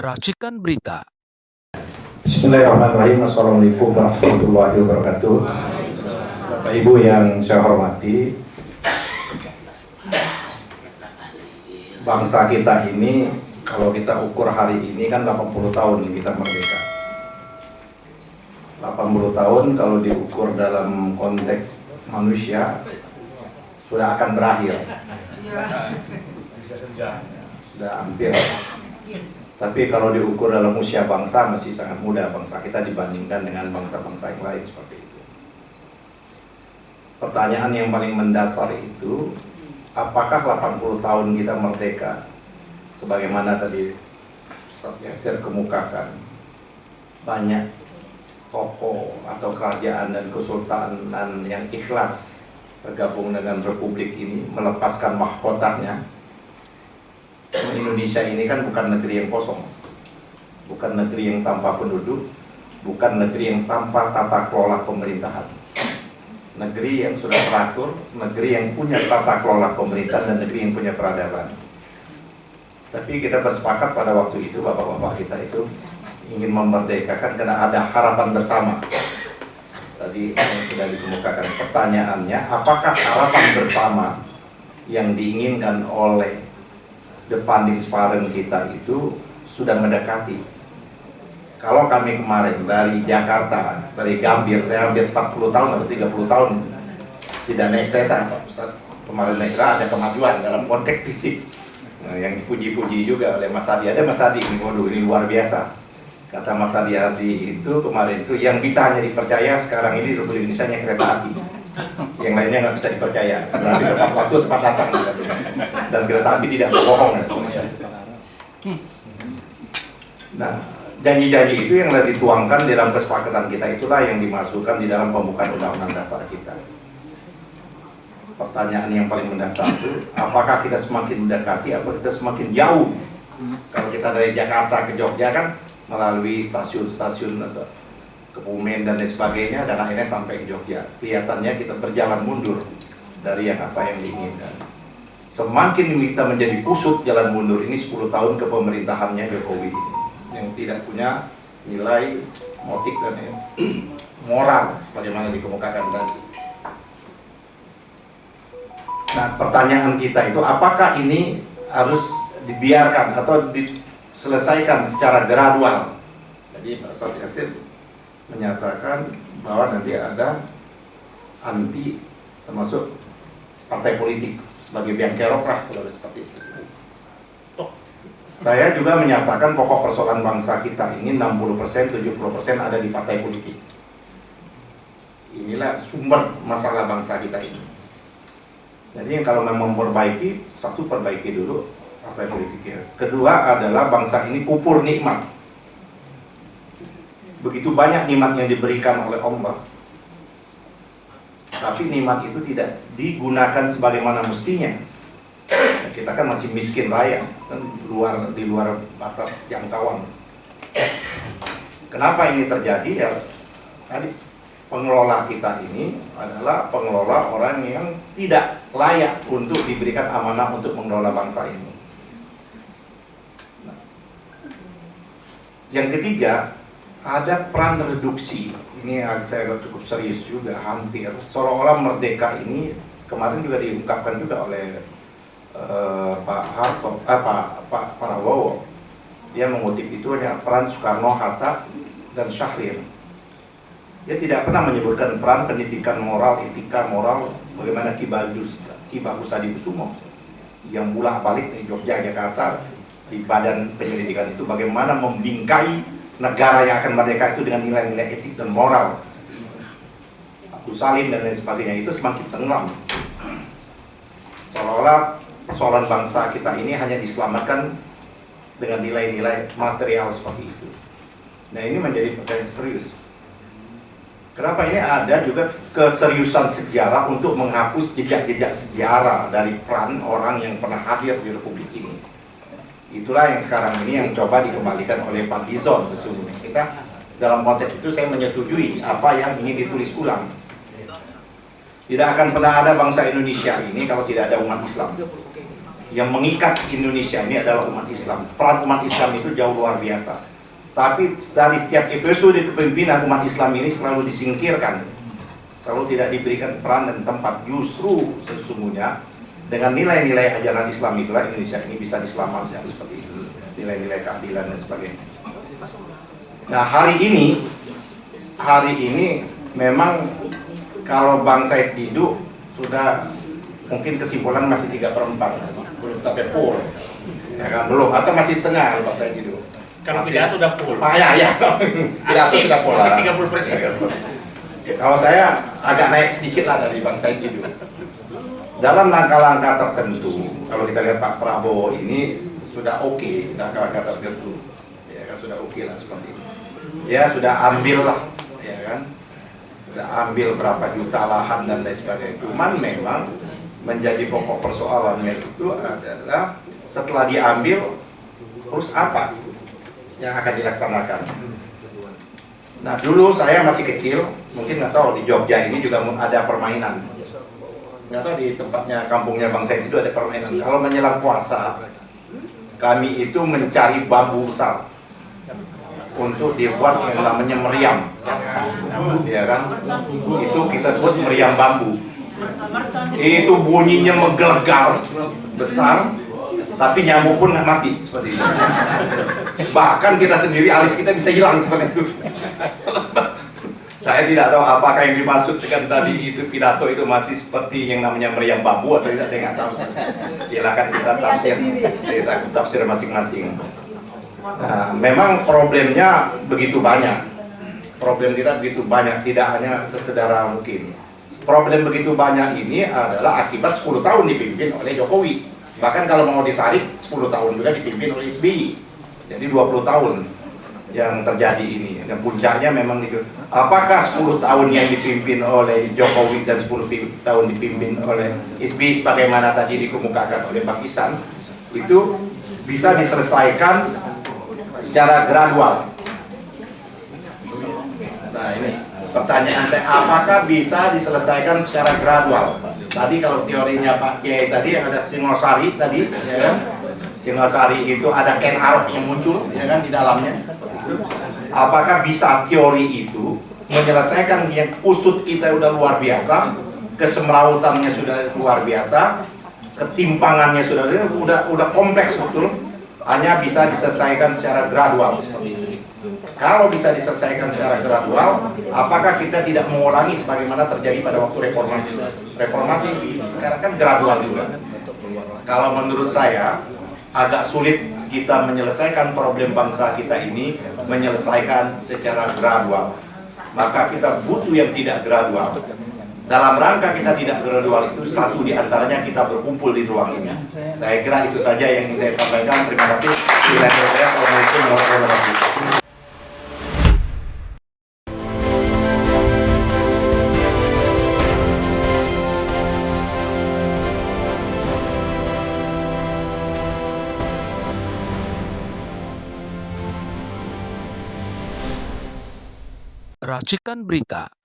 Racikan Berita. Bismillahirrahmanirrahim. Assalamualaikum warahmatullahi wabarakatuh. Bapak Ibu yang saya hormati, bangsa kita ini kalau kita ukur hari ini kan 80 tahun kita merdeka. 80 tahun kalau diukur dalam konteks manusia sudah akan berakhir. Sudah hampir. Tapi kalau diukur dalam usia bangsa masih sangat muda bangsa kita dibandingkan dengan bangsa-bangsa yang lain seperti itu. Pertanyaan yang paling mendasar itu, apakah 80 tahun kita merdeka sebagaimana tadi Ustaz Yasir kemukakan, banyak tokoh atau kerajaan dan kesultanan yang ikhlas bergabung dengan republik ini, melepaskan mahkotanya. Indonesia ini kan bukan negeri yang kosong, bukan negeri yang tanpa penduduk, bukan negeri yang tanpa tata kelola pemerintahan. Negeri yang sudah teratur, negeri yang punya tata kelola pemerintahan, dan negeri yang punya peradaban. Tapi kita bersepakat pada waktu itu, bapak-bapak kita itu ingin memerdekakan karena ada harapan bersama. Tadi yang sudah dikemukakan, pertanyaannya, apakah harapan bersama yang diinginkan oleh the founding parent kita itu sudah mendekati? Kalau kami kemarin dari Jakarta, dari Gambir, saya hampir 40 tahun atau 30 tahun tidak naik kereta, Pak Ustaz. Kemarin naik kereta ada kemajuan dalam konteks fisik. Nah, yang dipuji-puji juga oleh Mas Adi. Ada Mas Adi, waduh ini luar biasa. Kata Mas Adi itu kemarin itu yang bisa hanya dipercaya sekarang ini Republik Indonesia hanya kereta api. Yang lainnya nggak bisa dipercaya. Berarti tepat waktu, tepat datang. Dan kereta api tidak berbohong. Nah, janji-janji itu yang dituangkan di dalam kesepakatan kita itulah yang dimasukkan di dalam pembukaan Undang-Undang Dasar kita. Pertanyaan yang paling mendasar itu, apakah kita semakin mendekati atau kita semakin jauh? Kalau kita dari Jakarta ke Jogja kan melalui stasiun-stasiun atau Kebumen dan lain sebagainya, dan akhirnya sampai ke Jogja. Kelihatannya kita berjalan mundur dari yang apa yang diinginkan. Semakin kita menjadi kusut jalan mundur ini 10 tahun kepemerintahannya Jokowi ini, yang tidak punya nilai motif dan moral sebagaimana dikemukakan tadi. Nah, pertanyaan kita itu, apakah ini harus dibiarkan atau diselesaikan secara gradual? Jadi Pak Ustaz Yasir menyatakan bahwa nanti ada anti, termasuk partai politik sebagai biang kerok lah kalau seperti itu. Saya juga menyatakan pokok persoalan bangsa kita ini 60%, 70% ada di partai politik. Inilah sumber masalah bangsa kita ini. Jadi kalau memang memperbaiki, satu perbaiki dulu partai politiknya. Kedua adalah bangsa ini pupur nikmat. Begitu banyak nikmat yang diberikan oleh Allah, tapi nikmat itu tidak digunakan sebagaimana mestinya. Kita kan masih miskin raya, kan di luar batas jangkauan. Kenapa ini terjadi? Ya, tadi pengelola kita ini adalah pengelola orang yang tidak layak untuk diberikan amanah untuk mengelola bangsa ini. Nah, yang ketiga, ada peran reduksi. Ini saya cukup serius juga, hampir seolah-olah merdeka ini kemarin juga diungkapkan juga oleh Pak Harto, Pak Prabowo. Dia mengutip itu hanya peran Soekarno, Hatta, dan Syahrir. Dia tidak pernah menyebutkan peran pendidikan moral, etika moral, bagaimana Ki Bagus Hadikusumo yang bolak-balik dari Jogja, Jakarta di badan penyelidikan itu, bagaimana membingkai negara yang akan merdeka itu dengan nilai-nilai etik dan moral. Abdul Salim dan lain sebagainya itu semakin tenggelam. Seolah-olah persoalan bangsa kita ini hanya diselamatkan dengan nilai-nilai material seperti itu. Nah, ini menjadi pertanyaan serius. Kenapa ini ada juga keseriusan sejarah untuk menghapus jejak-jejak sejarah dari peran orang yang pernah hadir di Republik ini. Itulah yang sekarang ini yang coba dikembalikan oleh Pak Dizon. Sesungguhnya kita dalam konteks itu saya menyetujui apa yang ingin ditulis ulang. Tidak akan pernah ada bangsa Indonesia ini kalau tidak ada umat Islam. Yang mengikat Indonesia ini adalah umat Islam. Peran umat Islam itu jauh luar biasa. Tapi dari setiap episode kepemimpinan umat Islam ini selalu disingkirkan, selalu tidak diberikan peran dan tempat. Justru sesungguhnya dengan nilai-nilai ajaran Islam itulah Indonesia ini bisa diselamatkan seperti itu, nilai-nilai keadilan dan sebagainya. Nah hari ini memang kalau Bang Said Didu sudah mungkin kesimpulan masih 3/4, belum sampai full, ya kan, belum, atau masih setengah Bang Said Didu. Kalau pidato udah full. Ya. Pidato sudah full. Masih 30%. Kalau saya agak naik sedikit lah dari Bang Said Didu. Dalam langkah-langkah tertentu, kalau kita lihat Pak Prabowo ini sudah oke, langkah-langkah tertentu, ya kan, sudah oke lah seperti ini. Ya sudah ambil lah, ya kan, sudah ambil berapa juta lahan dan lain sebagainya. Cuman memang menjadi pokok persoalannya itu adalah setelah diambil, terus apa yang akan dilaksanakan? Nah dulu saya masih kecil, mungkin nggak tahu di Jogja ini juga ada permainan. Nggak tahu di tempatnya kampungnya Bang Said itu ada permainan. Kalau menjelang puasa, kami itu mencari bambu besar untuk dibuat yang namanya meriam, ya kan? Itu kita sebut meriam bambu. Itu bunyinya menggelegar besar, tapi nyamuk pun nggak mati seperti itu. Bahkan kita sendiri alis kita bisa hilang seperti itu. Saya tidak tahu apakah yang dimaksud dengan tadi itu pidato itu masih seperti yang namanya meriam bambu atau tidak, saya nggak tahu. Silakan kita tafsir masing-masing. Nah, memang problemnya begitu banyak. Problem kita begitu banyak, tidak hanya sesederhana mungkin. Problem begitu banyak ini adalah akibat 10 tahun dipimpin oleh Jokowi. Bahkan kalau mau ditarik 10 tahun juga dipimpin oleh SBY. Jadi 20 tahun yang terjadi ini. Dan puncaknya memang itu. Apakah 10 tahun yang dipimpin oleh Jokowi dan 10 tahun dipimpin oleh SBY sebagaimana tadi dikemukakan oleh Bang Ihsan itu bisa diselesaikan secara gradual? Nah ini pertanyaan saya, apakah bisa diselesaikan secara gradual? Tadi kalau teorinya Pak Kiai tadi yang ada Singosari tadi, ya kan? Singosari itu ada Ken Arok yang muncul, ya kan, di dalamnya. Apakah bisa teori itu menyelesaikan yang usut kita udah luar biasa, kesemrautannya sudah luar biasa, ketimpangannya udah kompleks betul, hanya bisa diselesaikan secara gradual seperti itu. Kalau bisa diselesaikan secara gradual, apakah kita tidak mengulangi sebagaimana terjadi pada waktu reformasi? Reformasi sekarang kan gradual juga. Kalau menurut saya agak sulit kita menyelesaikan problem bangsa kita ini menyelesaikan secara gradual. Maka kita butuh yang tidak gradual. Dalam rangka kita tidak gradual itu, satu diantaranya kita berkumpul di ruang ini. Saya kira itu saja yang ingin saya sampaikan. Terima kasih. Assalamualaikum warahmatullahi wabarakatuh. Racikan Berita